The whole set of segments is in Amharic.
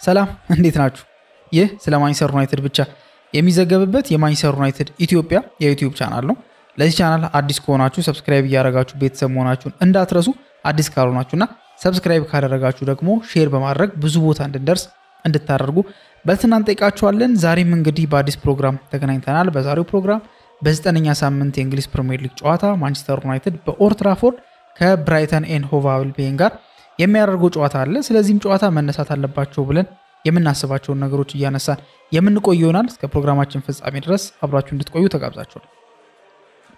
ሰላም እንዴት ናችሁ? ይህ ስለ ማንቸስተር ዩናይትድ ብቻ የሚዘገብበት የማንቸስተር ዩናይትድ ኢትዮጵያ የዩቲዩብ ቻናል ነው። ለዚህ ቻናል አዲስ ከሆናችሁ ሰብስክራይብ እያደረጋችሁ ቤተሰብ መሆናችሁን እንዳትረሱ። አዲስ ካልሆናችሁና ሰብስክራይብ ካደረጋችሁ ደግሞ ሼር በማድረግ ብዙ ቦታ እንድንደርስ እንድታደርጉ በትህትና እንጠይቃችኋለን። ዛሬም እንግዲህ በአዲስ ፕሮግራም ተገናኝተናል። በዛሬው ፕሮግራም በ9ኛ ሳምንት የእንግሊዝ ፕሪሚየር ሊግ ጨዋታ ማንቸስተር ዩናይትድ በኦልድ ትራፎርድ ከብራይተን ኤንድ ሆቭ አልቢዮን ጋር የሚያደርገው ጨዋታ አለ። ስለዚህም ጨዋታ መነሳት አለባቸው ብለን የምናስባቸውን ነገሮች እያነሳን የምንቆይ ይሆናል። እስከ ፕሮግራማችን ፍጻሜ ድረስ አብራችሁ እንድትቆዩ ተጋብዛችኋል።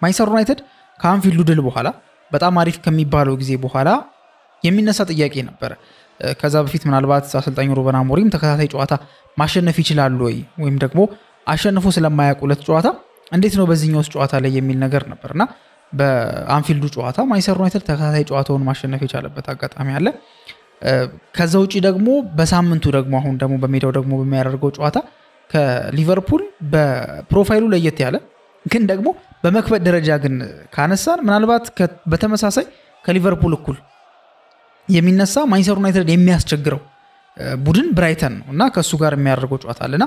ማንቸስተር ዩናይትድ ከአንፊልዱ ድል በኋላ በጣም አሪፍ ከሚባለው ጊዜ በኋላ የሚነሳ ጥያቄ ነበር። ከዛ በፊት ምናልባት አሰልጣኝ ሩበን አሞሪም ተከታታይ ጨዋታ ማሸነፍ ይችላሉ ወይም ደግሞ አሸንፎ ስለማያውቁለት ጨዋታ እንዴት ነው በዚህኛው ጨዋታ ላይ የሚል ነገር ነበርና በአንፊልዱ ጨዋታ ማንቸስተር ዩናይትድ ተከታታይ ጨዋታውን ማሸነፍ የቻለበት አጋጣሚ አለ። ከዛ ውጪ ደግሞ በሳምንቱ ደግሞ አሁን ደግሞ በሜዳው ደግሞ በሚያደርገው ጨዋታ ከሊቨርፑል በፕሮፋይሉ ለየት ያለ ግን ደግሞ በመክበድ ደረጃ ግን ካነሳን ምናልባት በተመሳሳይ ከሊቨርፑል እኩል የሚነሳ ማንቸስተር ዩናይትድ የሚያስቸግረው ቡድን ብራይተን ነውና ከሱ ጋር የሚያደርገው ጨዋታ አለና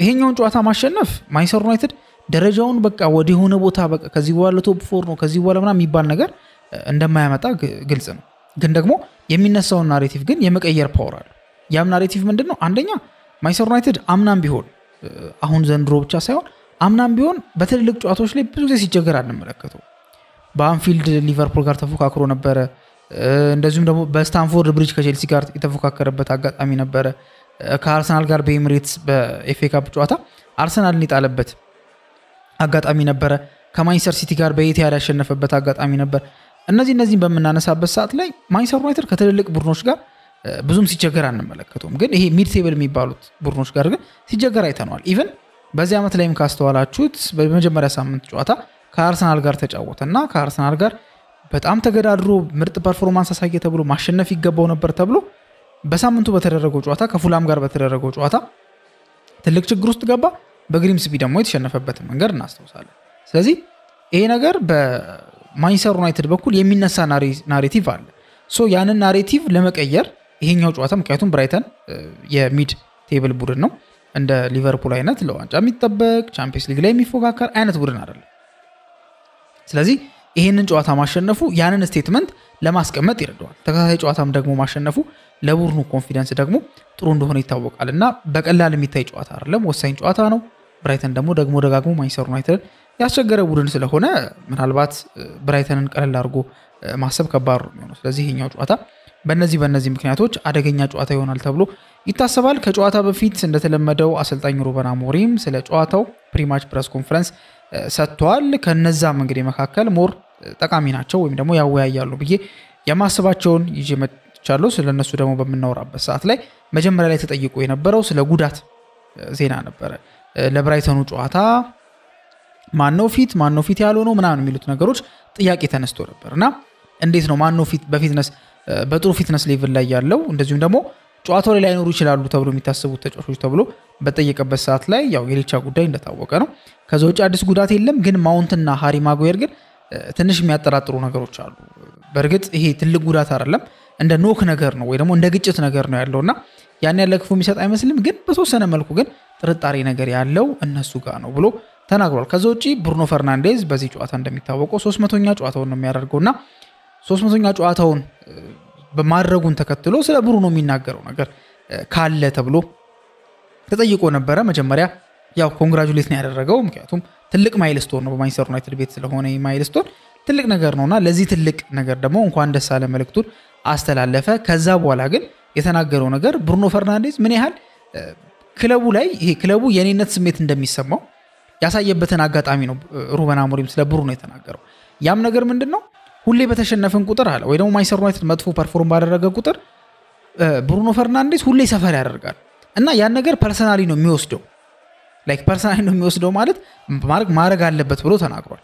ይሄኛውን ጨዋታ ማሸነፍ ማንቸስተር ዩናይትድ ደረጃውን በቃ ወደ ሆነ ቦታ በቃ ከዚህ በኋላ ቶፕ 4 ነው ከዚህ በኋላ ምናምን የሚባል ነገር እንደማያመጣ ግልጽ ነው። ግን ደግሞ የሚነሳው ናሬቲቭ ግን የመቀየር ፓወር አለ። ያም ናሬቲቭ ምንድነው? አንደኛ ማንቸስተር ዩናይትድ አምናም ቢሆን አሁን ዘንድሮ ብቻ ሳይሆን አምናም ቢሆን በትልልቅ ጨዋታዎች ላይ ብዙ ጊዜ ሲቸገር አንመለከተው። በአንፊልድ ሊቨርፑል ጋር ተፎካክሮ ነበረ። እንደዚሁም ደግሞ በስታንፎርድ ብሪጅ ከቼልሲ ጋር የተፎካከረበት አጋጣሚ ነበረ። ከአርሰናል ጋር በኤሚሬትስ በኤፍኤ ካፕ ጨዋታ አርሰናልን የጣለበት አጋጣሚ ነበረ። ከማንቸስተር ሲቲ ጋር በኢቲሃድ ያሸነፈበት አጋጣሚ ነበር። እነዚህን በመናነሳበት ሰዓት ላይ ማንቸስተር ዩናይትድ ከትልልቅ ቡድኖች ጋር ብዙም ሲቸገር አንመለከተውም። ግን ይሄ ሚድ ቴብል የሚባሉት ቡድኖች ጋር ግን ሲቸገር አይተነዋል። ኢቨን በዚህ ዓመት ላይም ካስተዋላችሁት በመጀመሪያ ሳምንት ጨዋታ ከአርሰናል ጋር ተጫወተና ከአርሰናል ጋር በጣም ተገዳድሮ ምርጥ ፐርፎርማንስ አሳየ ተብሎ ማሸነፍ ይገባው ነበር ተብሎ በሳምንቱ በተደረገው ጨዋታ ከፉላም ጋር በተደረገው ጨዋታ ትልቅ ችግር ውስጥ ገባ። በግሪምስቢ ደግሞ የተሸነፈበት መንገድ እናስተውሳለን። ስለዚህ ይሄ ነገር በማንቸስተር ዩናይትድ በኩል የሚነሳ ናሬቲቭ አለ። ያንን ናሬቲቭ ለመቀየር ይሄኛው ጨዋታ ምክንያቱም ብራይተን የሚድ ቴብል ቡድን ነው፣ እንደ ሊቨርፑል አይነት ለዋንጫ የሚጠበቅ ቻምፒየንስ ሊግ ላይ የሚፎካከር አይነት ቡድን አይደለም። ስለዚህ ይሄንን ጨዋታ ማሸነፉ ያንን ስቴትመንት ለማስቀመጥ ይረዳዋል። ተከታታይ ጨዋታም ደግሞ ማሸነፉ ለቡድኑ ኮንፊደንስ ደግሞ ጥሩ እንደሆነ ይታወቃልና በቀላል የሚታይ ጨዋታ አይደለም፣ ወሳኝ ጨዋታ ነው። ብራይተን ደግሞ ደጋግሞ ማንቸስተር ዩናይትድ ያስቸገረ ቡድን ስለሆነ ምናልባት ብራይተንን ቀለል አድርጎ ማሰብ ከባድ ነው የሚሆነው። ስለዚህ ይሄኛው ጨዋታ በእነዚህ ምክንያቶች አደገኛ ጨዋታ ይሆናል ተብሎ ይታሰባል። ከጨዋታ በፊት እንደተለመደው አሰልጣኝ ሩበን አሞሪም ስለ ጨዋታው ፕሪማች ፕሬስ ኮንፈረንስ ሰጥቷል። ከነዛም እንግዲህ መካከል ሞር ጠቃሚ ናቸው ወይም ደግሞ ያወያያሉ ብዬ የማስባቸውን ይዤ መጥቻለሁ። ስለነሱ ደግሞ በምናወራበት ሰዓት ላይ መጀመሪያ ላይ ተጠይቆ የነበረው ስለ ጉዳት ዜና ነበረ። ለብራይተኑ ጨዋታ ማነው ፊት ያልሆነው ምናምን የሚሉት ነገሮች ጥያቄ ተነስቶ ነበርና እንዴት ነው ማነው ፊት በፊትነስ በጥሩ ፊትነስ ሌቭል ላይ ያለው እንደዚሁም ደግሞ ጨዋታው ላይ ላይኖሩ ይችላሉ ተብሎ የሚታሰቡት ተጫዋቾች ተብሎ በጠየቀበት ሰዓት ላይ ያው የሊቻ ጉዳይ እንደታወቀ ነው። ከዛ ውጭ አዲስ ጉዳት የለም። ግን ማውንትና ሃሪ ማጓየር ግን ትንሽ የሚያጠራጥሩ ነገሮች አሉ። በእርግጥ ይሄ ትልቅ ጉዳት አይደለም፣ እንደ ኖክ ነገር ነው ወይ ደግሞ እንደ ግጭት ነገር ነው ያለውና ያን ያለ ክፉ የሚሰጥ አይመስልም። ግን በተወሰነ መልኩ ግን ጥርጣሬ ነገር ያለው እነሱ ጋር ነው ብሎ ተናግሯል። ከዛ ውጪ ብሩኖ ፈርናንዴዝ በዚህ ጨዋታ እንደሚታወቀው 300ኛ ጨዋታውን ነው የሚያደርገውና 300ኛ ጨዋታውን በማድረጉን ተከትሎ ስለ ብሩኖ የሚናገረው ነገር ካለ ተብሎ ተጠይቆ ነበረ። መጀመሪያ ያው ኮንግራቹሌት ነው ያደረገው፣ ምክንያቱም ትልቅ ማይልስቶን ነው በማንቸስተር ዩናይትድ ቤት ስለሆነ ማይልስቶን ትልቅ ነገር ነውና ለዚህ ትልቅ ነገር ደግሞ እንኳን ደስ አለ መልእክቱን አስተላለፈ። ከዛ በኋላ ግን የተናገረው ነገር ብሩኖ ፈርናንዴዝ ምን ያህል ክለቡ ላይ ይሄ ክለቡ የኔነት ስሜት እንደሚሰማው ያሳየበትን አጋጣሚ ነው ሩበን አሞሪም ስለ ብሩኖ የተናገረው። ያም ነገር ምንድነው? ሁሌ በተሸነፈን ቁጥር አለ ወይ ደግሞ ማንቸስተር ዩናይትድ መጥፎ ፐርፎርም ባደረገ ቁጥር ብሩኖ ፈርናንዴዝ ሁሌ ሰፈር ያደርጋል እና ያን ነገር ፐርሰናሊ ነው የሚወስደው። ፐርሰናሊ ነው የሚወስደው ማለት ማድረግ አለበት ብሎ ተናግሯል።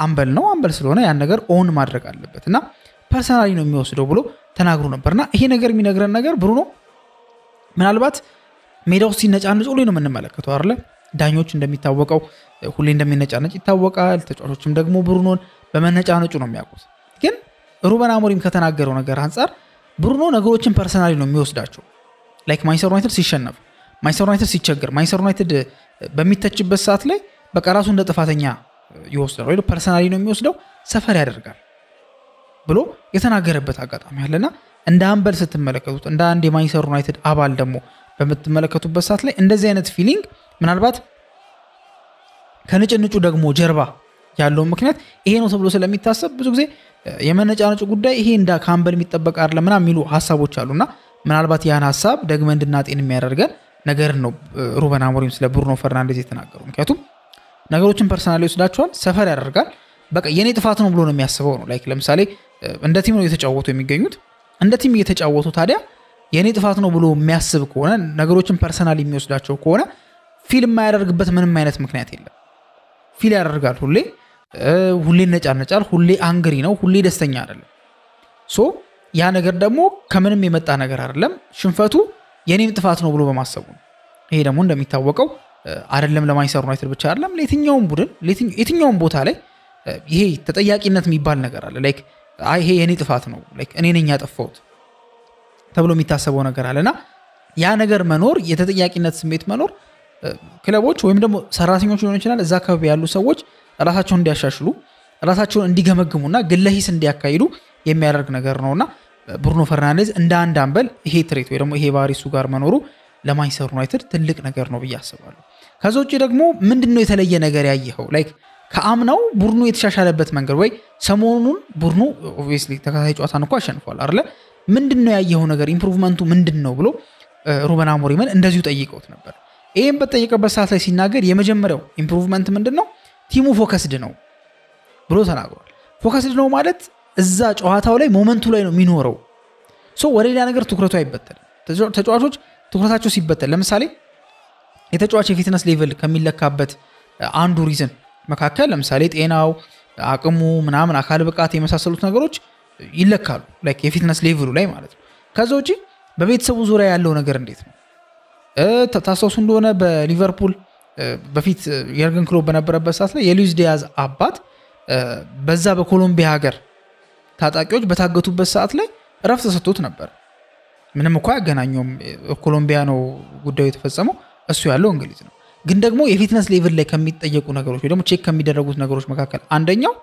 አምበል ነው፣ አምበል ስለሆነ ያን ነገር ኦን ማድረግ አለበት እና ፐርሰናሊ ነው የሚወስደው ብሎ ተናግሮ ነበርና ይሄ ነገር የሚነግረን ነገር ብሩኖ ምናልባት ሜዳው ሲነጫነጭ ሁሌ ነው የምንመለከተው አይደለ? ዳኞች እንደሚታወቀው ሁሌ እንደሚነጫነጭ ይታወቃል። ተጫዋቾችም ደግሞ ብሩኖን በመነጫነጩ ነው የሚያውቁት። ግን ሩበን አሞሪም ከተናገረው ነገር አንፃር ብሩኖ ነገሮችን ፐርሰናሊ ነው የሚወስዳቸው። ላይክ ማንቸስተር ዩናይትድ ሲሸነፍ ማንቸስተር ዩናይትድ ሲቸገር ማንቸስተር ዩናይትድ በሚተችበት ሰዓት ላይ በቃ ራሱ እንደ ጥፋተኛ ይወስዳል ወይ ፐርሰናሊ ነው የሚወስደው ሰፈር ያደርጋል ብሎ የተናገረበት አጋጣሚ አለና እንደ አምበል ስትመለከቱት እንደ አንድ የማንቸስተር ዩናይትድ አባል ደግሞ በመተመለከቱበት ሰዓት ላይ እንደዚህ አይነት ፊሊንግ ምናልባት ከነጭንጩ ደግሞ ጀርባ ያለው ምክንያት ይሄ ነው ተብሎ ስለሚታሰብ ብዙ ጊዜ የመነጫነጩ ጉዳይ ይሄ እንደ ካምበል የሚጠበቅ አይደለም ምናምን የሚሉ ሐሳቦች አሉና ምናልባት ያን ሐሳብ ደግመን እንድናጤን የሚያደርገን ነገር ነው ሩበን አሞሪም ስለ ብሩኖ ፈርናንዴዝ የተናገረው ምክንያቱም ነገሮችን ፐርሰናሊ ወስዳቸዋል ሰፈር ያደርጋል በቃ የኔ ጥፋት ነው ብሎ ነው የሚያስበው ነው ላይክ ለምሳሌ እንደ ቲም ነው እየተጫወቱ የሚገኙት እንደ ቲም እየተጫወቱ ታዲያ የኔ ጥፋት ነው ብሎ የሚያስብ ከሆነ ነገሮችን ፐርሰናሊ የሚወስዳቸው ከሆነ ፊልም ማያደርግበት ምንም አይነት ምክንያት የለም ፊል ያደርጋል ሁሌ ነጫነጫል ሁሌ አንግሪ ነው ሁሌ ደስተኛ አይደለም ሶ ያ ነገር ደግሞ ከምንም የመጣ ነገር አይደለም ሽንፈቱ የኔም ጥፋት ነው ብሎ በማሰቡ ነው ይሄ ደግሞ እንደሚታወቀው አይደለም ለማንቸስተር ዩናይትድ ብቻ አይደለም ለየትኛውም ቡድን የትኛውም ቦታ ላይ ይሄ ተጠያቂነት የሚባል ነገር አለ ላይክ አይ ይሄ የኔ ጥፋት ነው ላይክ እኔ ነኝ ያጠፋሁት ተብሎ የሚታሰበው ነገር አለና ያ ነገር መኖር የተጠያቂነት ስሜት መኖር ክለቦች ወይም ደግሞ ሰራተኞች ሊሆን ይችላል እዛ አካባቢ ያሉ ሰዎች ራሳቸውን እንዲያሻሽሉ ራሳቸውን እንዲገመግሙና ግለሂስ እንዲያካሂዱ የሚያደርግ ነገር ነውና ብሩኖ ፈርናንዴዝ እንደ አንድ አምበል ይሄ ትሬት ወይ ደግሞ ይሄ ባሪሱ ጋር መኖሩ ለማንቸስተር ዩናይትድ ትልቅ ነገር ነው ብዬ አስባለሁ ከዛ ውጪ ደግሞ ምንድነው የተለየ ነገር ያየኸው ላይክ ከአምናው ቡድኑ የተሻሻለበት መንገድ ወይ ሰሞኑን ቡድኑ ኦብቪየስሊ ተከታታይ ጨዋታን እንኳን አሸንፏል አይደለ ምንድነው ያየኸው ነገር ኢምፕሩቭመንቱ ምንድነው ብሎ ሩበን አሞሪምን እንደዚሁ ጠይቀውት ነበር ይሄን በጠየቀበት ሰዓት ላይ ሲናገር የመጀመሪያው ኢምፕሩቭመንት ምንድነው ቲሙ ፎከስድ ነው ብሎ ተናግሯል ፎከስድ ነው ማለት እዛ ጨዋታው ላይ ሞመንቱ ላይ ነው የሚኖረው ሶ ወደ ሌላ ነገር ትኩረቱ አይበተልም ተጫዋቾች ትኩረታቸው ሲበተል ለምሳሌ የተጫዋች የፊትነስ ሌቭል ከሚለካበት አንዱ ሪዝን መካከል ለምሳሌ ጤናው አቅሙ ምናምን አካል ብቃት የመሳሰሉት ነገሮች ይለካሉ ላይክ የፊትነስ ሌቭሉ ላይ ማለት ነው ከዛ ውጪ በቤተሰቡ ዙሪያ ያለው ነገር እንዴት ነው ታስታውሱ እንደሆነ በሊቨርፑል በፊት የርገን ክሎፕ በነበረበት ሰዓት ላይ የሉዊስ ዲያዝ አባት በዛ በኮሎምቢያ ሀገር ታጣቂዎች በታገቱበት ሰዓት ላይ ረፍት ተሰጥቶት ነበር ምንም እንኳን ያገናኘውም ኮሎምቢያ ነው ጉዳዩ የተፈጸመው እሱ ያለው እንግሊዝ ነው ግን ደግሞ የፊትነስ ሌቭል ላይ ከሚጠየቁ ነገሮች ወይ ደግሞ ቼክ ከሚደረጉት ነገሮች መካከል አንደኛው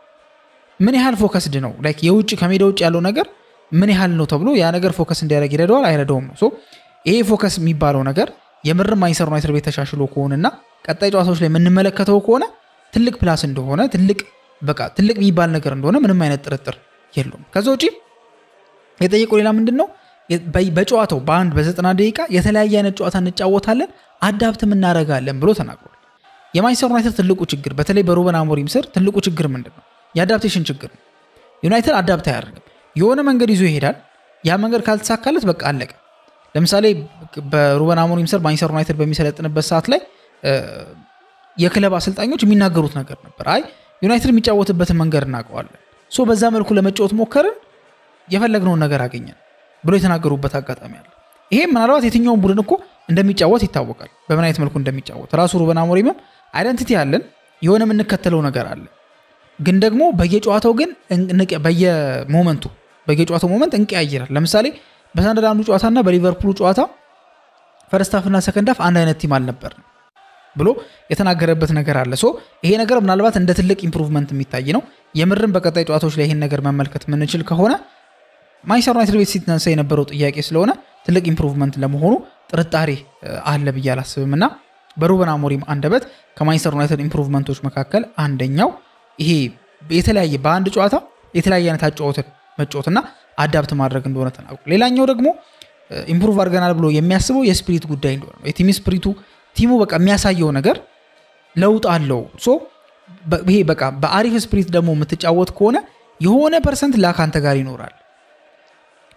ምን ያህል ፎከስድ ነው ላይክ የውጭ ከሜዳ ውጭ ያለው ነገር ምን ያህል ነው ተብሎ ያ ነገር ፎከስ እንዲያደርግ ይረዳዋል አይረዳውም ሶ ይሄ ፎከስ የሚባለው ነገር የምርም ማንቸስተር ዩናይትድ ቤት ተሻሽሎ ከሆነና ቀጣይ ጨዋታዎች ላይ የምንመለከተው ከሆነ ትልቅ ፕላስ እንደሆነ ትልቅ የሚባል ነገር እንደሆነ ምንም አይነት ጥርጥር የለውም ከዛ ውጪ የጠየቀው ሌላ ምንድነው በጨዋታው በ90 ደቂቃ የተለያየ አይነት ጨዋታ እንጫወታለን አዳፕትም እናደርጋለን ብሎ ተናግሯል የማንቸስተር ዩናይትድ ትልቁ ችግር በተለይ በሩበን አሞሪም ስር ትልቁ ችግር ምንድነው የአዳፕቴሽን ችግር ነው ዩናይትድ አዳፕት አያደርግም የሆነ መንገድ ይዞ ይሄዳል ያ መንገድ ካልተሳካለት በቃ አለቀ ለምሳሌ በሩበን አሞሪም ስር ማንቸስተር ዩናይትድ በሚሰለጥንበት ሰዓት ላይ የክለብ አሰልጣኞች የሚናገሩት ነገር ነበር አይ ዩናይትድ የሚጫወትበትን መንገድ እናውቀዋለን ሶ በዛ መልኩ ለመጫወት ሞከርን የፈለግነውን ነገር አገኘን ብሎ የተናገሩበት አጋጣሚ አለ ይሄ ምናልባት የትኛውን ቡድን እኮ እንደሚጫወት ይታወቃል በምን አይነት መልኩ እንደሚጫወት ራሱ ሩበን አሞሪም አይደንቲቲ ያለን የሆነ የምንከተለው ነገር አለ ግን ደግሞ በየጨዋታው ግን በየጨዋታው ሞመንት እንቀያየራል ለምሳሌ በሳንደርላንዱ ጨዋታና በሊቨርፑል ጨዋታ ፈርስት ሃፍ እና ሰከንድ ሃፍ አንድ አይነት ቲም አልነበርም ብሎ የተናገረበት ነገር አለ ሶ ይሄ ነገር ምናልባት እንደ ትልቅ ኢምፕሩቭመንት የሚታይ ነው የምርም በቀጣይ ጨዋታዎች ላይ ይሄን ነገር መመልከት ምንችል ከሆነ ማንቸስተር ዩናይትድ ቤት ሲተነሳ የነበረው ጥያቄ ስለሆነ ትልቅ ኢምፕሩቭመንት ለመሆኑ ጥርጣሬ አለ ብዬ አላስብምና በሩበን አሞሪም አንደበት ከማንቸስተር ዩናይትድ ኢምፕሩቭመንቶች መካከል አንደኛው ይሄ የተለያየ በአንድ ጨዋታ የተለያየ አይነት አጫወትን መጫወትና አዳፕት ማድረግ እንደሆነ ተናግሯል ሌላኛው ደግሞ ኢምፕሩቭ አድርገናል ብሎ የሚያስበው የስፒሪት ጉዳይ እንደሆነ ነው የቲም ስፒሪቱ ቲሙ በቃ የሚያሳየው ነገር ለውጥ አለው ሶ ይሄ በቃ በአሪፍ ስፒሪት ደግሞ የምትጫወት ከሆነ የሆነ ፐርሰንት ላካንተ ጋር ይኖራል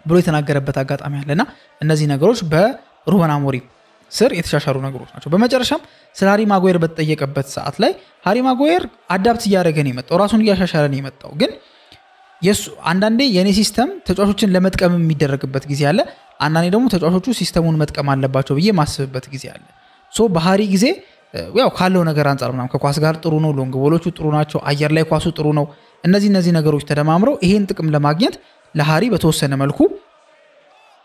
ብሎ የተናገረበት አጋጣሚ አለና እነዚህ ነገሮች በሩበን አሞሪም ስር የተሻሻሉ ነገሮች ናቸው በመጨረሻም ስለ ሃሪ ማጓየር በተጠየቀበት ሰዓት ላይ ሃሪ ማጓየር አዳፕት እያደረገ ነው የመጣው ራሱን እያሻሻለ ነው የመጣው ግን የሱ አንዳንዴ የኔ ሲስተም ተጫዋቾችን ለመጥቀም የሚደረግበት ጊዜ አለ አንዳንዴ ደግሞ ተጫዋቾቹ ሲስተሙን መጥቀም አለባቸው ብዬ ማስብበት ጊዜ አለ ሶ በሃሪ ጊዜ ያው ካለው ነገር አንፃር ምናምን ከኳስ ጋር ጥሩ ነው ሎንግ ቦሎቹ ጥሩ ናቸው አየር ላይ ኳሱ ጥሩ ነው እነዚህ ነገሮች ተደማምረው ይሄን ጥቅም ለማግኘት ለሃሪ በተወሰነ መልኩ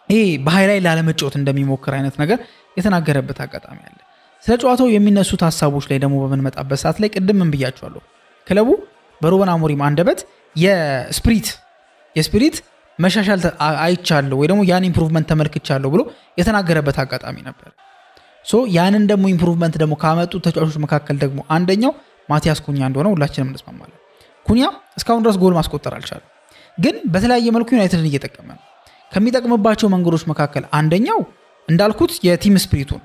ይሄ በሃይላይት ላለመጫወት እንደሚሞክር አይነት ነገር የተናገረበት አጋጣሚ አለ። ስለ ጨዋታው የሚነሱት ሐሳቦች ላይ ደግሞ በመንመጣበት ሰዓት ላይ ቅድም ምን ብያቸዋለሁ? ክለቡ በሩበን አሞሪም አንደበት የስፒሪት መሻሻል አይቻለሁ ወይ ደግሞ ያን ኢምፕሩቭመንት ተመልክቻለሁ ብሎ የተናገረበት አጋጣሚ ነበር። ሶ ያንን ደግሞ ኢምፕሩቭመንት ደግሞ ካመጡ ተጫዋቾች መካከል ደግሞ አንደኛው ማቲያስ ኩኛ እንደሆነ ሁላችንም እንስማማለን። ኩኛ እስካሁን ድረስ ጎል ማስቆጠር አልቻለም፣ ግን በተለያየ መልኩ ዩናይትድን እየጠቀመ ነው። ከሚጠቅምባቸው መንገዶች መካከል አንደኛው እንዳልኩት የቲም ስፒሪቱን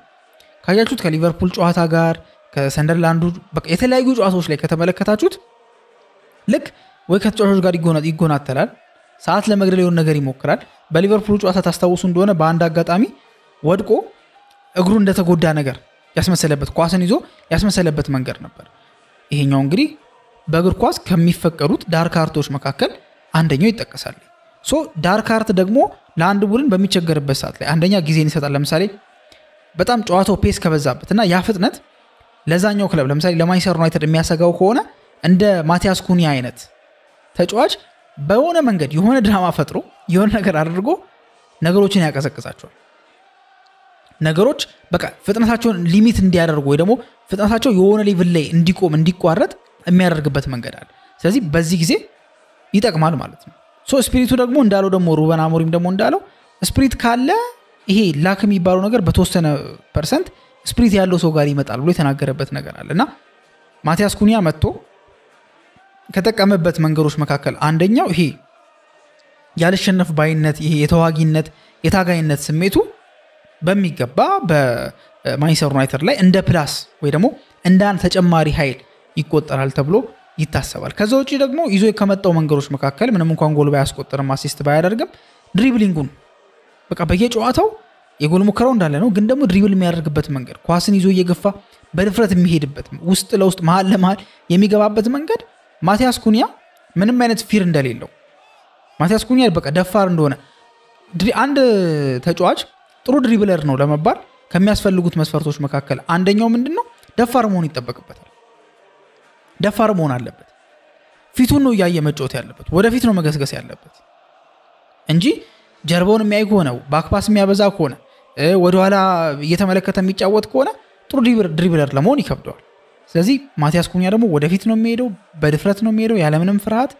ካያችሁት ከሊቨርፑል ጨዋታ ጋር ከሰንደርላንዱ በቃ የተለያዩ ጨዋታዎች ላይ ከተመለከታችሁት ልክ ወይ ከተጫዋቾች ጋር ይጎናተላል፣ ሰዓት ለመግደል የሆነ ነገር ይሞክራል። በሊቨርፑል ጨዋታ ታስታውሱ እንደሆነ በአንድ አጋጣሚ ወድቆ እግሩ እንደተጎዳ ነገር ያስመሰለበት ኳስን ይዞ ያስመሰለበት መንገድ ነበር። ይሄኛው እንግዲህ በእግር ኳስ ከሚፈቀዱት ዳርክ አርቶች መካከል አንደኛው ይጠቀሳል። ሶ ዳርክ አርት ደግሞ ለአንድ ቡድን በሚቸገርበት ሰዓት ላይ አንደኛ ጊዜን ይሰጣል። ለምሳሌ በጣም ጨዋታው ፔስ ከበዛበትና ያ ፍጥነት ለዛኛው ክለብ ለምሳሌ ለማንቸስተር ዩናይትድ የሚያሰጋው ከሆነ እንደ ማቲያስ ኩኛ አይነት ተጫዋች በሆነ መንገድ የሆነ ድራማ ፈጥሮ የሆነ ነገር አድርጎ ነገሮችን ያቀዘቅዛቸዋል። ነገሮች በቃ ፍጥነታቸውን ሊሚት እንዲያደርጉ ወይ ደግሞ ፍጥነታቸው የሆነ ሌቭል ላይ እንዲቆም እንዲቋረጥ የሚያደርግበት መንገድ አለ። ስለዚህ በዚህ ጊዜ ይጠቅማል ማለት ነው። ሶ ስፒሪቱ ደግሞ እንዳለው ደግሞ ሩበን አሞሪም ደግሞ እንዳለው ስፒሪት ካለ ይሄ ላክ የሚባለው ነገር በተወሰነ ፐርሰንት ስፒሪት ያለው ሰው ጋር ይመጣል ብሎ የተናገረበት ነገር አለና ማቲያስ ኩኛ መጥቶ ከተጠቀመበት መንገዶች መካከል አንደኛው ይሄ ያልሸነፍ ባይነት ይሄ የተዋጊነት የታጋይነት ስሜቱ በሚገባ በማንቸስተር ዩናይትድ ላይ እንደ ፕላስ ወይ ደግሞ እንደ አንድ ተጨማሪ ኃይል ይቆጠራል ተብሎ ይታሰባል። ከዛ ውጪ ደግሞ ይዞ ከመጣው መንገዶች መካከል ምንም እንኳን ጎል ባያስቆጥርም አሲስት ባያደርግም ድሪብሊንጉን በቃ በየጨዋታው የጎል ሙከራው እንዳለ ነው፣ ግን ደግሞ ድሪብል የሚያደርግበት መንገድ ኳስን ይዞ እየገፋ በድፍረት የሚሄድበት ውስጥ ለውስጥ መሃል ለመሃል የሚገባበት መንገድ ማቲያስ ኩኛ ምንም አይነት ፊር እንደሌለው ማቲያስ ኩኛ በቃ ደፋር እንደሆነ አንድ ተጫዋች ጥሩ ድሪብለር ነው ለመባል ከሚያስፈልጉት መስፈርቶች መካከል አንደኛው ምንድነው? ደፋር መሆን ይጠበቅበታል። ደፋር መሆን አለበት። ፊቱን ነው ያየ መጫወት ያለበት፣ ወደፊት ነው መገስገስ ያለበት እንጂ ጀርባውን የሚያይ ከሆነ ባክፓስ የሚያበዛ ከሆነ ወደኋላ እየተመለከተ የሚጫወት ከሆነ ጥሩ ድሪብለር ለመሆን ይከብደዋል። ስለዚህ ማቲያስ ኩኛ ደግሞ ወደፊት ነው የሚሄደው፣ በድፍረት ነው የሚሄደው ያለምንም ፍርሃት።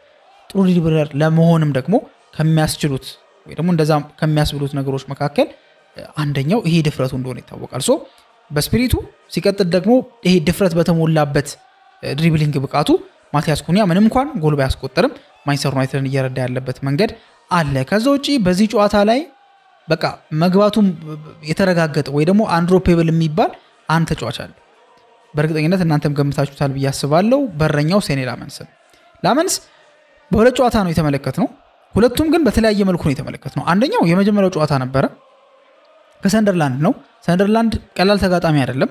ጥሩ ድሪብለር ለመሆንም ደግሞ ከሚያስችሉት ወይ ደግሞ እንደዛ ከሚያስብሉት ነገሮች መካከል አንደኛው ይሄ ድፍረቱ እንደሆነ ይታወቃል። ሶ በስፒሪቱ ሲቀጥል ደግሞ ይሄ ድፍረት በተሞላበት ድሪብሊንግ ብቃቱ ማቲያስ ኩኛ ምንም እንኳን ጎል ባያስቆጥርም ማንቸስተር ዩናይትድን እየረዳ ያለበት መንገድ አለ። ከዛ ውጪ በዚህ ጨዋታ ላይ በቃ መግባቱም የተረጋገጠ ወይ ደግሞ አንድሮፔብል የሚባል አንድ ተጫዋች አለ። በእርግጠኝነት እናንተም ገምታችሁታል ብዬ አስባለሁ። በረኛው ሴኔ ላመንስ በሁለት ጨዋታ ነው የተመለከትነው። ሁለቱም ግን በተለያየ መልኩ ነው የተመለከትነው። አንደኛው የመጀመሪያው ጨዋታ ነበረ ከሰንደርላንድ ነው። ሰንደርላንድ ቀላል ተጋጣሚ አይደለም፣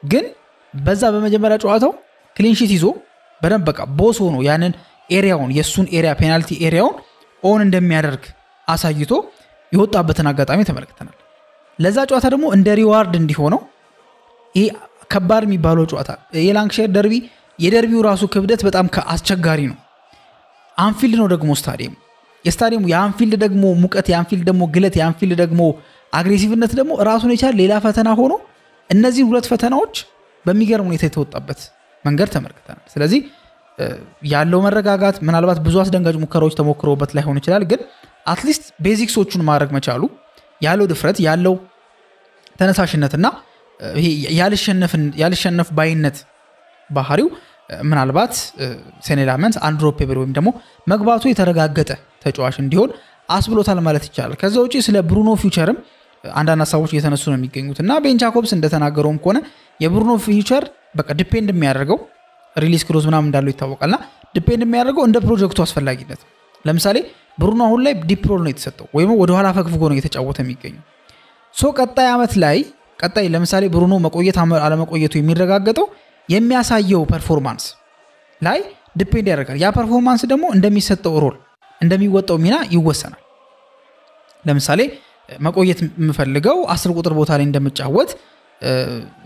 ግን በዛ በመጀመሪያ ጨዋታው ክሊንሺት ይዞ በደንብ በቃ ቦስ ሆኖ ያንን ኤሪያውን የሱን ኤሪያ ፔናልቲ ኤሪያውን ኦን እንደሚያደርግ አሳይቶ የወጣበትን አጋጣሚ ተመልክተናል። ለዛ ጨዋታ ደግሞ እንደ ሪዋርድ እንዲሆነው ይሄ ከባድ የሚባለው ጨዋታ የላንክሻየር ደርቢ የደርቢው ራሱ ክብደት በጣም አስቸጋሪ ነው። አንፊልድ ነው ደግሞ ስታዲየሙ የአንፊልድ ደግሞ ሙቀት የአንፊልድ ደግሞ ግለት የአንፊልድ ደግሞ አግሬሲቭነት ደግሞ ራሱን የቻለ ሌላ ፈተና ሆኖ እነዚህ ሁለት ፈተናዎች በሚገርም ሁኔታ የተወጣበት መንገድ ተመልክተናል። ስለዚህ ያለው መረጋጋት ምናልባት ብዙ አስደንጋጭ ሙከራዎች ተሞክረውበት ላይሆን ይችላል፣ ግን አትሊስት ቤዚክሶቹን ማድረግ መቻሉ ያለው ድፍረት ያለው ተነሳሽነትና ይሄ ያልሸነፍ ባይነት ባህሪው ምናልባት ሴኔ ላመንስ አንድሮፔብል ወይም ደግሞ መግባቱ የተረጋገጠ ተጫዋች እንዲሆን አስብሎታል ማለት ይቻላል። ከዛ ውጪ ስለ ብሩኖ ፊውቸርም አንዳንድ ሀሳቦች እየተነሱ ነው የሚገኙትና ቤን ጃኮብስ እንደተናገረውም ከሆነ የብሩኖ ፊውቸር በቃ ዲፔንድ የሚያደርገው ሪሊስ ክሎዝ ምናምን እንዳለው ይታወቃልና ዲፔንድ የሚያደርገው እንደ ፕሮጀክቱ አስፈላጊነት። ለምሳሌ ብሩኖ አሁን ላይ ዲፕ ሮል ነው የተሰጠው ወይም ወደ ኋላ ፈግፍጎ ነው እየተጫወተ የሚገኘው። ሶ ቀጣይ አመት ላይ ለምሳሌ ብሩኖ መቆየት አለመቆየቱ የሚረጋገጠው የሚያሳየው ፐርፎርማንስ ላይ ዲፔንድ ያደርጋል። ያ ፐርፎርማንስ ደግሞ እንደሚሰጠው ሮል እንደሚወጣው ሚና ይወሰናል። ለምሳሌ መቆየት የምፈልገው 10 ቁጥር ቦታ ላይ እንደምጫወት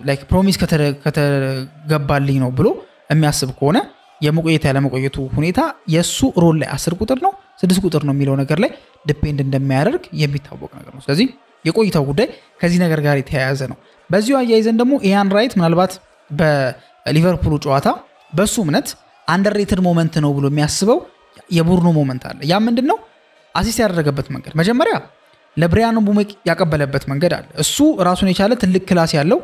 ላይክ ፕሮሚስ ከተገባልኝ ነው ብሎ የሚያስብ ከሆነ የመቆየት ያለመቆየቱ ሁኔታ የሱ ሮል ላይ 10 ቁጥር ነው 6 ቁጥር ነው የሚለው ነገር ላይ ዲፔንድ እንደሚያደርግ የሚታወቅ ነገር ነው። ስለዚህ የቆይታው ጉዳይ ከዚህ ነገር ጋር የተያያዘ ነው። በዚሁ አያይዘን ደግሞ ኢያን ራይት ምናልባት በሊቨርፑል ጨዋታ በሱ እምነት አንደርሬትድ ሞመንት ነው ብሎ የሚያስበው የቡርኖ ሞመንት አለ። ያ ምንድነው? አሲስት ያደረገበት መንገድ መጀመሪያ ለብሪያን ምቡሞ ያቀበለበት መንገድ አለ። እሱ ራሱን የቻለ ትልቅ ክላስ ያለው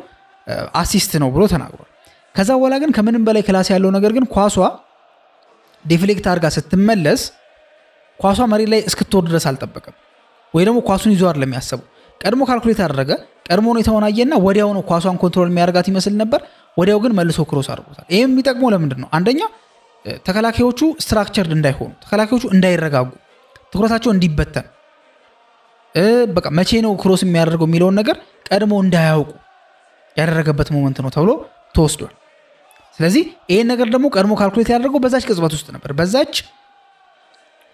አሲስት ነው ብሎ ተናግሯል። ከዛ በኋላ ግን ከምንም በላይ ክላስ ያለው ነገር ግን ኳሷ ዲፍሌክት አድርጋ ስትመለስ ኳሷ መሬት ላይ እስክትወርድ ድረስ አልጠበቀም፣ ወይ ደግሞ ኳሱን ይዞ አይደለም ያሰበው። ቀድሞ ካልኩሌት አደረገ፣ ቀድሞ ነው የተወናየና ወዲያው ነው ኳሷን ኮንትሮል የሚያደርጋት ይመስል ነበር። ወዲያው ግን መልሶ ክሮስ አድርጎታል። ይሄም የሚጠቅመው ለምንድን ነው? አንደኛ ተከላካዮቹ ስትራክቸርድ እንዳይሆኑ፣ ተከላካዮቹ እንዳይረጋጉ፣ ትኩረታቸው እንዲበተን፣ በቃ መቼ ነው ክሮስ የሚያደርገው የሚለውን ነገር ቀድሞ እንዳያውቁ ያደረገበት ሞመንት ነው ተብሎ ተወስዷል። ስለዚህ ይሄን ነገር ደግሞ ቀድሞ ካልኩሌት ያደረገው በዛች ቅጽበት ውስጥ ነበር። በዛች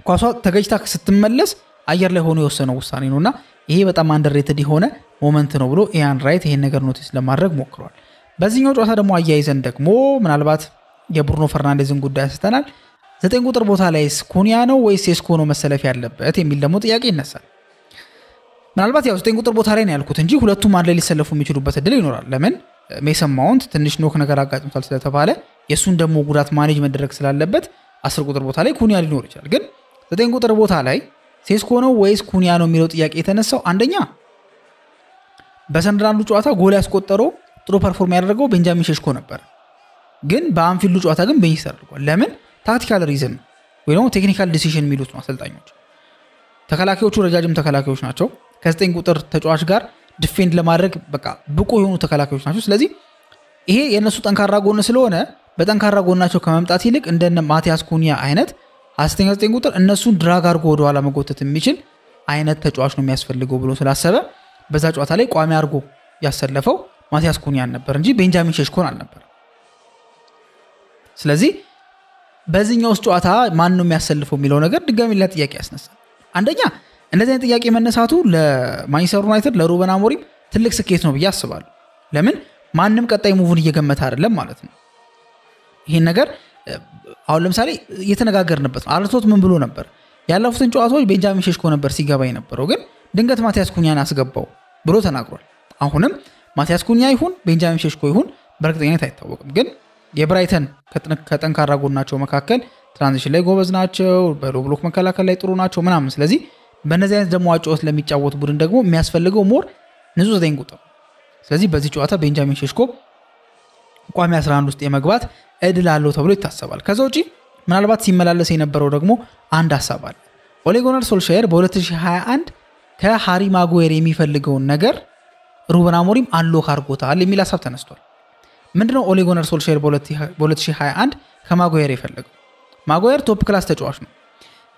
ኳሷ ተገጭታ ስትመለስ አየር ላይ ሆኖ የወሰነው ውሳኔ ነውና ይሄ በጣም አንደርሬትድ የሆነ ሞመንት ነው ብሎ ኢያን ራይት ይሄን ነገር ኖቲስ ለማድረግ ሞክሯል። በዚህኛው ጨዋታ ደግሞ አያይዘን ደግሞ ምናልባት የብሩኖ ፈርናንዴዝን ጉዳይ አስተናል። 9 ቁጥር ቦታ ላይ ኩኒያ ነው ወይስ ሴስኮ ነው መሰለፍ ያለበት የሚል ደግሞ ጥያቄ ይነሳል። ምናልባት ያው 9 ቁጥር ቦታ ላይ ነው ያልኩት እንጂ ሁለቱም አንድ ላይ ሊሰለፉ የሚችሉበት እድል ይኖራል። ለምን ሜሰን ማውንት ትንሽ ኖክ ነገር አጋጥሞታል ስለተባለ የሱን ደግሞ ጉዳት ማኔጅ መደረግ ስላለበት 10 ቁጥር ቦታ ላይ ኩኒያ ሊኖር ይችላል። ግን 9 ቁጥር ቦታ ላይ ሴስኮ ነው ወይስ ኩኒያ ነው የሚለው ጥያቄ የተነሳው አንደኛ በሰንደርላንዱ ጨዋታ ጎል ያስቆጠረው ጥሩ ፐርፎርም ያደረገው ቤንጃሚን ሼሽኮ ነበር። ግን በአንፊልዱ ጨዋታ ግን ቤንች ተደርጓል። ለምን? ታክቲካል ሪዝን ወይ ደግሞ ቴክኒካል ዲሲዥን የሚሉት ነው አሰልጣኞች። ተከላካዮቹ ረጃጅም ተከላካዮች ናቸው። ከ9 ቁጥር ተጫዋች ጋር ዲፌንድ ለማድረግ በቃ ብቁ የሆኑ ተከላካዮች ናቸው። ስለዚህ ይሄ የነሱ ጠንካራ ጎን ስለሆነ በጠንካራ ጎናቸው ከመምጣት ይልቅ እንደነ ማቲያስ ኩኒያ አይነት 9 ቁጥር እነሱን ድራግ አድርጎ ወደ ኋላ መጎተት የሚችል አይነት ተጫዋች ነው የሚያስፈልገው ብሎ ስላሰበ በዛ ጨዋታ ላይ ቋሚ አድርጎ ያሰለፈው ማቲያስ ኩኒያን ነበር እንጂ ቤንጃሚን ሼሽኮን አልነበር። ስለዚህ በዚህኛው ጨዋታ ማን ነው የሚያሰልፈው የሚለው ነገር ድጋሚ ለጥያቄ ያስነሳል። አንደኛ እንደዚህ አይነት ጥያቄ መነሳቱ ለማንቸስተር ዩናይትድ ለሩበን አሞሪም ትልቅ ስኬት ነው ብዬ አስባለሁ። ለምን ማንም ቀጣይ ሙቭን እየገመተ አይደለም ማለት ነው። ይሄን ነገር አሁን ለምሳሌ እየተነጋገርንበት ነው። አርቶት ምን ብሎ ነበር? ያለፉትን ጨዋታዎች ቤንጃሚን ሼሽኮ ነበር ሲገባ የነበረው፣ ግን ድንገት ማቲያስ ኩኒያን አስገባው ብሎ ተናግሯል። አሁንም ማቲያስ ኩኒያ ይሁን ቤንጃሚን ሼሽኮ ይሁን በእርግጠኝነት አይታወቅም። ግን የብራይተን ከጠንካራ ጎናቸው መካከል ትራንዚሽን ላይ ጎበዝ ናቸው፣ በሎ ብሎክ መከላከል ላይ ጥሩ ናቸው ምናምን። ስለዚህ በእነዚህ አይነት ደግሞ አጫወት ለሚጫወት ቡድን ደግሞ የሚያስፈልገው ሞር ንጹህ 9 ቁጥር። ስለዚህ በዚህ ጨዋታ ቤንጃሚን ሼሽኮ ቋሚ 11 ውስጥ የመግባት እድል አለው ተብሎ ይታሰባል። ከዛ ውጪ ምናልባት ሲመላለስ የነበረው ደግሞ አንድ ሀሳብ አለ። ኦሌ ጉናር ሶልሻየር በ2021 ከሃሪ ማጉዌር የሚፈልገውን ነገር ሩበን አሞሪም አንሎክ አድርጎታል የሚል ሀሳብ ተነስቷል። ምንድነው ኦሌ ጉናር ሶልሻየር በ2021 ከማጉዌር የፈለገው? ማጉዌር ቶፕ ክላስ ተጫዋች ነው፣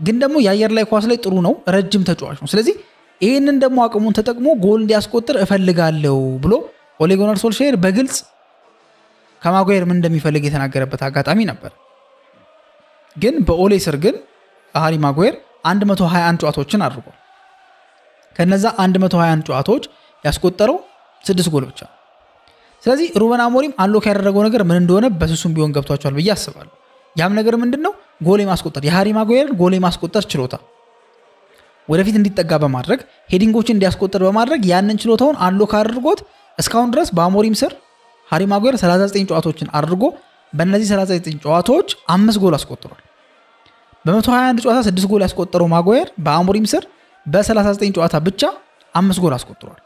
ግን ደግሞ የአየር ላይ ኳስ ላይ ጥሩ ነው፣ ረጅም ተጫዋች ነው። ስለዚህ ይህንን ደግሞ አቅሙን ተጠቅሞ ጎል እንዲያስቆጥር እፈልጋለሁ ብሎ ኦሌ ጉናር ሶልሻየር በግልጽ ከማጉዌር ምን እንደሚፈልግ የተናገረበት አጋጣሚ ነበር። ግን በኦሌ ስር ግን ሃሪ ማጉዌር 121 ጨዋታዎችን አድርጓል። ከነዛ 121 ጨዋታዎች ያስቆጠረው 6 ጎል ብቻ። ስለዚህ ሩበን አሞሪም አንሎክ ያደረገው ነገር ምን እንደሆነ በስሱም ቢሆን ገብቷቸዋል ብዬ አስባለሁ። ያም ነገር ምንድነው? ጎል የማስቆጠር የሃሪ ማጉዌር ጎል የማስቆጠር ችሎታ ወደፊት እንዲጠጋ በማድረግ ሄዲንጎችን እንዲያስቆጥር በማድረግ ያንን ችሎታውን አንሎክ አድርጎት እስካሁን ድረስ በአሞሪም ስር ሃሪ ማጉዌር 39 ጨዋታዎችን አድርጎ በእነዚህ 39 ጨዋታዎች 5 ጎል አስቆጥሯል። በ121 ጨዋታ 6 ጎል ያስቆጠረው ማጉዌር በአሞሪም ስር በ39 ጨዋታ ብቻ 5 ጎል አስቆጥሯል።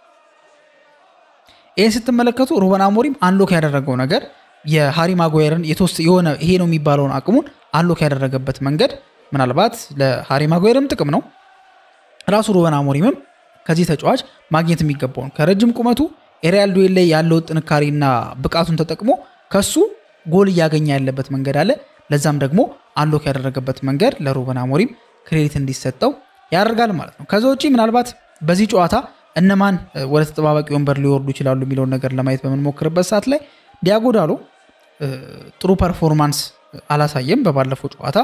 ይሄን ስትመለከቱ ሩበን አሞሪም አንሎክ ያደረገው ነገር የሃሪ ማጉዌርን የሆነ ይሄ ነው የሚባለውን አቅሙን አንሎክ ያደረገበት መንገድ ምናልባት ለሃሪ ማጉዌርም ጥቅም ነው። ራሱ ሩበን አሞሪምም ከዚህ ተጫዋች ማግኘት የሚገባውን ከረጅም ቁመቱ ኤሪያል ዱዌል ላይ ያለው ጥንካሬና ብቃቱን ተጠቅሞ ከሱ ጎል እያገኘ ያለበት መንገድ አለ። ለዛም ደግሞ አንሎክ ያደረገበት መንገድ ለሩበን አሞሪም ክሬዲት እንዲሰጠው ያደርጋል ማለት ነው። ከዛ ውጪ ምናልባት በዚህ ጨዋታ እነማን ወደ ተጠባባቂ ወንበር ሊወርዱ ይችላሉ የሚለውን ነገር ለማየት በመንሞክርበት ሰዓት ላይ ዲያጎ ዳሎ ጥሩ ፐርፎርማንስ አላሳየም በባለፈው ጨዋታ።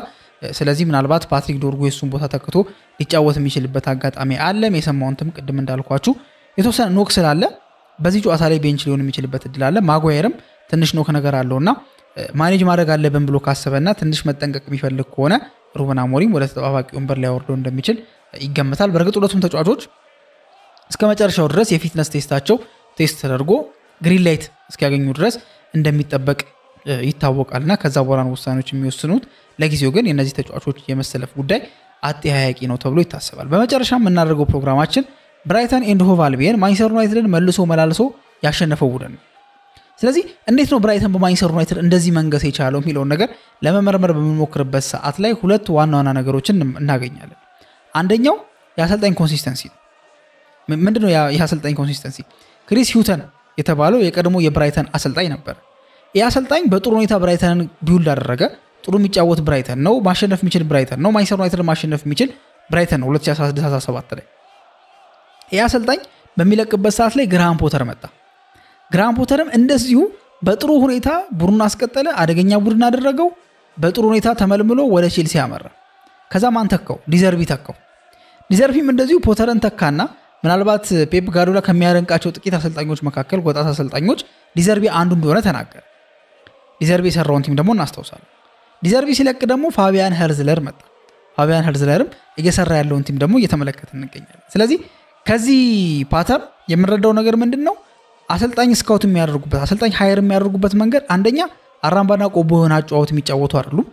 ስለዚህ ምናልባት ፓትሪክ ዶርጉ የሱን ቦታ ተክቶ ሊጫወት የሚችልበት አጋጣሚ አለ። የሰማውንትም ቅድም እንዳልኳችሁ የተወሰነ ኖክ ስላለ በዚህ ጨዋታ ላይ ቤንች ሊሆን የሚችልበት እድል አለ። ማጉዌርም ትንሽ ኖክ ነገር አለውና ማኔጅ ማድረግ አለብን ብሎ ካሰበና ትንሽ መጠንቀቅ የሚፈልግ ከሆነ ሩበን አሞሪም ወደ ተጠባባቂ ወንበር ሊያወርደው እንደሚችል ይገመታል። በርግጥ ሁለቱም ተጫዋቾች እስከ መጨረሻው ድረስ የፊትነስ ቴስታቸው ቴስት ተደርጎ ግሪን ላይት እስኪያገኙ ድረስ እንደሚጠበቅ ይታወቃልና ከዛ በኋላ ውሳኔዎች የሚወስኑት። ለጊዜው ግን የነዚህ ተጫዋቾች የመሰለፍ ጉዳይ አጠያያቂ ነው ተብሎ ይታሰባል። በመጨረሻ የምናደርገው ፕሮግራማችን ብራይተን ኤንድ ሆቭ አልቢየን ማንቸስተር ዩናይትድን መልሶ ያሸነፈው ቡድን ነው። ስለዚህ እንዴት ነው ብራይተን በማንቸስተር ዩናይትድ እንደዚህ መንገስ የቻለው የሚለውን ነገር ለመመርመር በምንሞክርበት ሰዓት ላይ ሁለት ዋና ነገሮችን እናገኛለን። አንደኛው የአሰልጣኝ ኮንሲስተንሲ ነው። ምንድነው የአሰልጣኝ ኮንሲስተንሲ? ክሪስ ሂውተን የተባለው የቀድሞ የብራይተን አሰልጣኝ ነበር። የአሰልጣኝ በጥሩ ሁኔታ ብራይተንን ቢውልድ አደረገ። ጥሩ የሚጫወት ብራይተን ነው፣ ማሸነፍ የሚችል ብራይተን ነው፣ ማንቸስተር ዩናይትድን ማሸነፍ የሚችል ብራይተን ነው 2016-17 ላይ። የአሰልጣኝ በሚለቅበት ሰዓት ላይ ግራሃም ፖተር መጣ። ግራሃም ፖተርም እንደዚሁ በጥሩ ሁኔታ ቡድኑን አስቀጠለ፣ አደገኛ ቡድን አደረገው። በጥሩ ሁኔታ ተመልምሎ ወደ ቼልሲ አመራ። ከዛ ማን ተካው? ዲዘርቢ ተካው። ዲዘርቢም እንደዚሁ ፖተርን ተካና ምናልባት ፔፕ ጋርዲዮላ ከሚያደንቃቸው ጥቂት አሰልጣኞች መካከል ወጣት አሰልጣኞች ዲዘርቢ አንዱ እንደሆነ ተናገረ። ዲዘርቢ የሰራውን ቲም ደግሞ እናስታውሳለን። ዲዘርቢ ሲለቅ ደግሞ ፋቢያን ሄርዝለር መጣ። ፋቢያን ሄርዝለርም እየሰራ ያለውን ቲም ደግሞ እየተመለከትን እንገኛለን። ስለዚህ ከዚህ ፓተርን የምንረዳው ነገር ምንድነው? አሰልጣኝ ስካውት የሚያደርጉበት አሰልጣኝ ሃየር የሚያደርጉበት መንገድ አንደኛ አራምባና ቆቦ የሆነ አጫዋት የሚጫወቱ አይደሉም።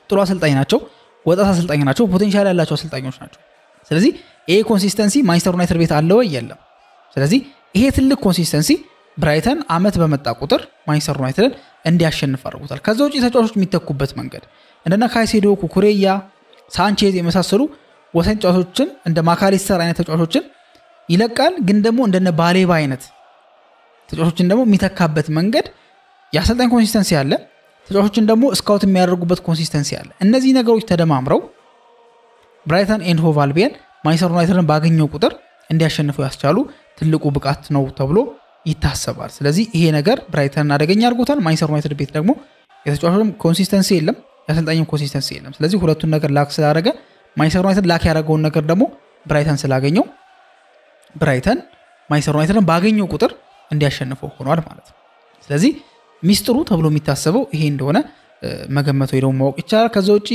ጥሩ አሰልጣኝ ናቸው፣ ወጣት አሰልጣኝ ናቸው፣ ፖቴንሻል ያላቸው አሰልጣኞች ናቸው። ስለዚህ ይሄ ኮንሲስተንሲ ማንቸስተር ዩናይትድ ቤት አለ ወይ? የለም። ስለዚህ ይሄ ትልቅ ኮንሲስተንሲ ብራይተን አመት በመጣ ቁጥር ማንቸስተር ዩናይትድን እንዲያሸንፍ አድርጎታል። ከዛ ውጪ ተጫዋቾች የሚተኩበት መንገድ እንደና ካይሴዶ፣ ኩኩሬያ፣ ሳንቼዝ የመሳሰሉ ወሳኝ ተጫዋቾችን እንደ ማካሊስተር አይነት ተጫዋቾችን ይለቃል። ግን ደግሞ እንደነ ባሌባ አይነት ተጫዋቾችን ደግሞ የሚተካበት መንገድ የአሰልጣኝ ኮንሲስተንሲ አለ፣ ተጫዋቾችን ደግሞ ስካውት የሚያደርጉበት ኮንሲስተንሲ አለ። እነዚህ ነገሮች ተደማምረው ብራይተን ኤንድ ሆቭ አልቢየን ማንቸስተር ዩናይትድን ባገኘው ቁጥር እንዲያሸንፈው ያስቻሉ ትልቁ ብቃት ነው ተብሎ ይታሰባል። ስለዚህ ይሄ ነገር ብራይተንን አደገኛ አድርጎታል። ማንቸስተር ዩናይትድ ቤት ደግሞ የተጫዋቾችም ኮንሲስተንሲ የለም፣ የአሰልጣኝም ኮንሲስተንሲ የለም። ስለዚህ ሁለቱን ነገር ላክ ስላደረገ ማንቸስተር ዩናይትድ ላክ ያደረገውን ነገር ደግሞ ብራይተን ስላገኘው ብራይተን ማንቸስተር ዩናይትድን ባገኘው ቁጥር እንዲያሸንፈው ሆኗል ማለት ነው። ስለዚህ ሚስጥሩ ተብሎ የሚታሰበው ይሄ እንደሆነ መገመት ወይ ደግሞ ማወቅ ይቻላል። ከዛ ውጪ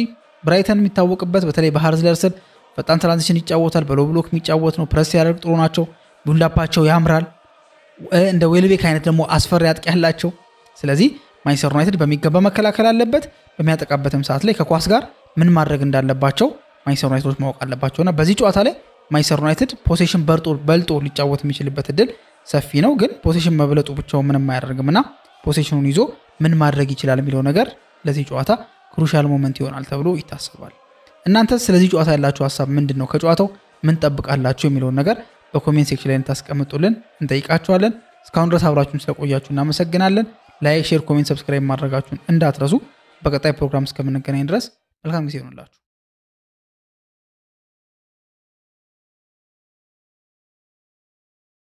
ብራይተን የሚታወቅበት በተለይ በሃርዝለር ስር ፈጣን ትራንዚሽን ይጫወታል፣ በሎ ብሎክ የሚጫወት ነው፣ ፕረስ ያደርግ ጥሩ ናቸው፣ ቢልዳፓቸው ያምራል። እንደ ዌልቤክ አይነት ደግሞ አስፈሪ አጥቂ ያላቸው። ስለዚህ ማንቸስተር ዩናይትድ በሚገባ መከላከል አለበት። በሚያጠቃበትም ሰዓት ላይ ከኳስ ጋር ምን ማድረግ እንዳለባቸው ማንቸስተር ዩናይትዶች ማወቅ አለባቸውና በዚህ ጨዋታ ላይ ማንቸስተር ዩናይትድ ፖሴሽን በልጦ ሊጫወት የሚችልበት እድል ሰፊ ነው። ግን ፖሴሽን መብለጡ ብቻው ምንም አያደርግምና ፖሴሽኑን ይዞ ምን ማድረግ ይችላል የሚለው ነገር ለዚህ ጨዋታ ክሩሻል ሞመንት ይሆናል ተብሎ ይታሰባል። እናንተ ስለዚህ ጨዋታ ያላችሁ ሐሳብ ምንድነው? ከጨዋታው ምን ጠብቃላችሁ የሚለው ነገር በኮሜንት ሴክሽን ላይ ታስቀምጡልን እንጠይቃችኋለን። እስካሁን ድረስ አብራችሁን ስለቆያችሁ እናመሰግናለን። ላይክ፣ ሼር፣ ኮሜንት፣ ሰብስክራይብ ማድረጋችሁን እንዳትረሱ። በቀጣይ ፕሮግራም እስከምንገናኝ ድረስ መልካም ጊዜ ይሁንላችሁ።